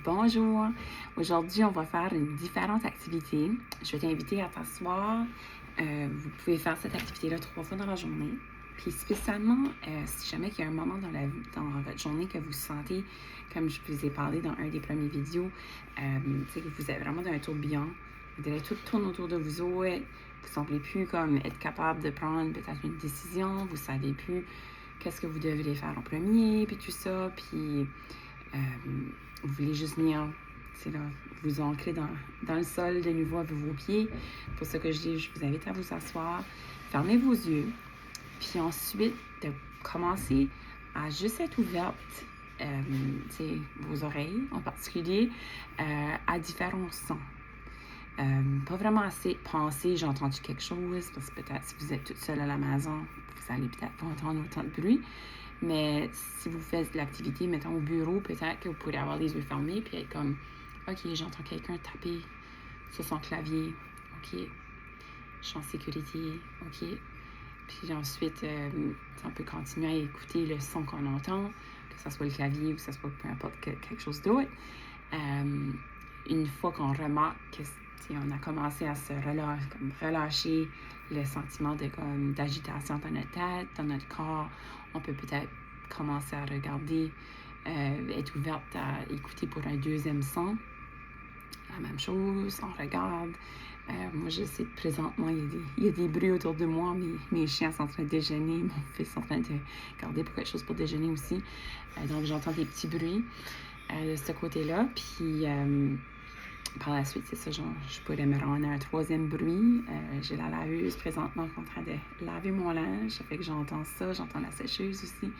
Bonjour! Aujourd'hui, on va faire une différente activité. Je vais t'inviter à t'asseoir. Vous pouvez faire cette activité-là 3 fois dans la journée. Puis spécialement, si jamais il y a un moment dans votre journée que vous sentez, comme je vous ai parlé dans un des premiers vidéos, que vous êtes vraiment dans un tourbillon, vous allez tout tourner autour de vous autres, vous ne semblez plus comme être capable de prendre peut-être une décision, vous ne savez plus qu'est-ce que vous devriez faire en premier, puis tout ça, puis vous voulez juste venir, c'est là, vous ancrer dans le sol de nouveau avec vos pieds. Pour ça que je vous invite à vous asseoir, fermez vos yeux, puis ensuite de commencer à juste être ouverte, vos oreilles en particulier, à différents sons. Pas vraiment assez penser, j'ai entendu quelque chose, parce que peut-être si vous êtes toute seule à la maison, vous allez peut-être pas entendre autant de bruit. Mais si vous faites de l'activité, mettons au bureau, peut-être que vous pourrez avoir les yeux fermés puis être comme, OK, j'entends quelqu'un taper sur son clavier. OK, je suis en sécurité. OK. Puis ensuite, on peut continuer à écouter le son qu'on entend, que ce soit le clavier ou que ce soit peu importe quelque chose d'autre. Une fois qu'on remarque que on a commencé à se relâcher le sentiment d'agitation dans notre tête, dans notre corps, on peut peut-être commencer à regarder, être ouverte à écouter pour un deuxième son. La même chose, on regarde. Moi, je sais que présentement, il y a des bruits autour de moi. Mes chiens sont en train de déjeuner. Mon fils est en train de garder pour quelque chose pour déjeuner aussi. Donc, j'entends des petits bruits de ce côté-là. Puis, par la suite, c'est ça, je pourrais me rendre à un troisième bruit. J'ai la laveuse présentement qui est en train de laver mon linge. Ça fait que j'entends ça, j'entends la sécheuse aussi.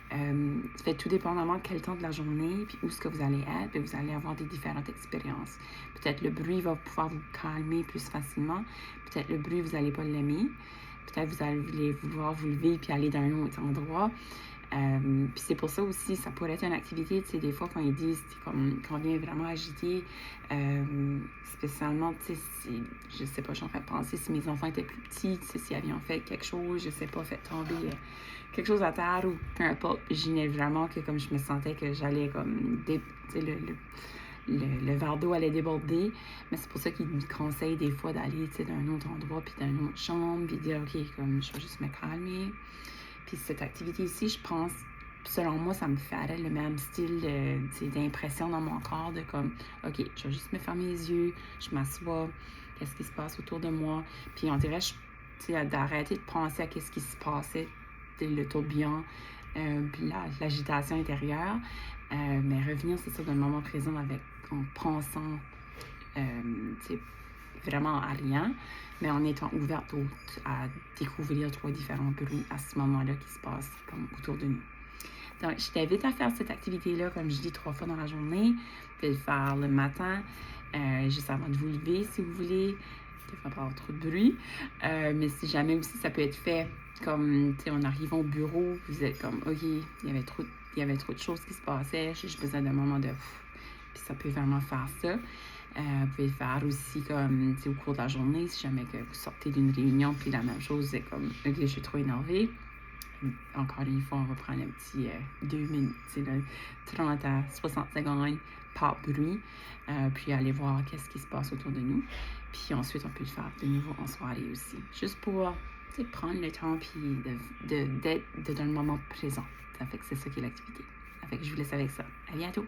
Ça fait tout dépendamment de quel temps de la journée, puis où est-ce que vous allez être, puis vous allez avoir des différentes expériences. Peut-être le bruit va pouvoir vous calmer plus facilement. Peut-être le bruit, vous n'allez pas l'aimer. Peut-être vous allez vouloir vous lever puis aller dans un autre endroit. Puis c'est pour ça aussi, ça pourrait être une activité, tu sais, des fois quand ils disent qu'on vient vraiment agiter, spécialement, tu sais, si, je sais pas, je suis en train de penser si mes enfants étaient plus petits, tu sais, s'ils avaient fait quelque chose, je sais pas, fait tomber quelque chose à terre ou peu importe, j'imaginais vraiment que comme je me sentais que j'allais comme, tu sais, le verre d'eau allait déborder, mais c'est pour ça qu'ils nous conseillent des fois d'aller, tu sais, d'un autre endroit, puis d'une autre chambre, puis dire, OK, comme, je vais juste me calmer. Puis cette activité ici, je pense, selon moi, ça me ferait le même style d'impression dans mon corps de comme, OK, je vais juste me fermer les yeux, je m'assois, qu'est-ce qui se passe autour de moi. Puis on dirait, d'arrêter de penser à qu'est-ce qui se passait, le tourbillon, puis l'agitation intérieure, mais revenir, c'est ça, d'un moment présent en pensant, vraiment à rien, mais en étant ouverte à découvrir 3 différents bruits à ce moment-là qui se passent comme autour de nous. Donc, je t'invite à faire cette activité-là, comme je dis, 3 fois dans la journée. Vous pouvez le faire le matin, juste avant de vous lever, si vous voulez. Il ne faut pas avoir trop de bruit. Mais si jamais aussi, ça peut être fait comme, tu sais, en arrivant au bureau, vous êtes comme, OK, il y avait trop de choses qui se passaient, j'ai juste besoin d'un moment de... Puis ça peut vraiment faire ça. Vous pouvez le faire aussi comme au cours de la journée, si jamais que vous sortez d'une réunion, puis la même chose, c'est comme, OK, je suis trop énervée. Encore une fois, on va prendre un petit 2 minutes, 30 à 60 secondes par bruit, puis aller voir qu'est-ce qui se passe autour de nous. Puis ensuite, on peut le faire de nouveau en soirée aussi, juste pour prendre le temps, puis d'être dans le moment présent. Ça fait que c'est ça qui est l'activité. Ça fait que je vous laisse avec ça. À bientôt!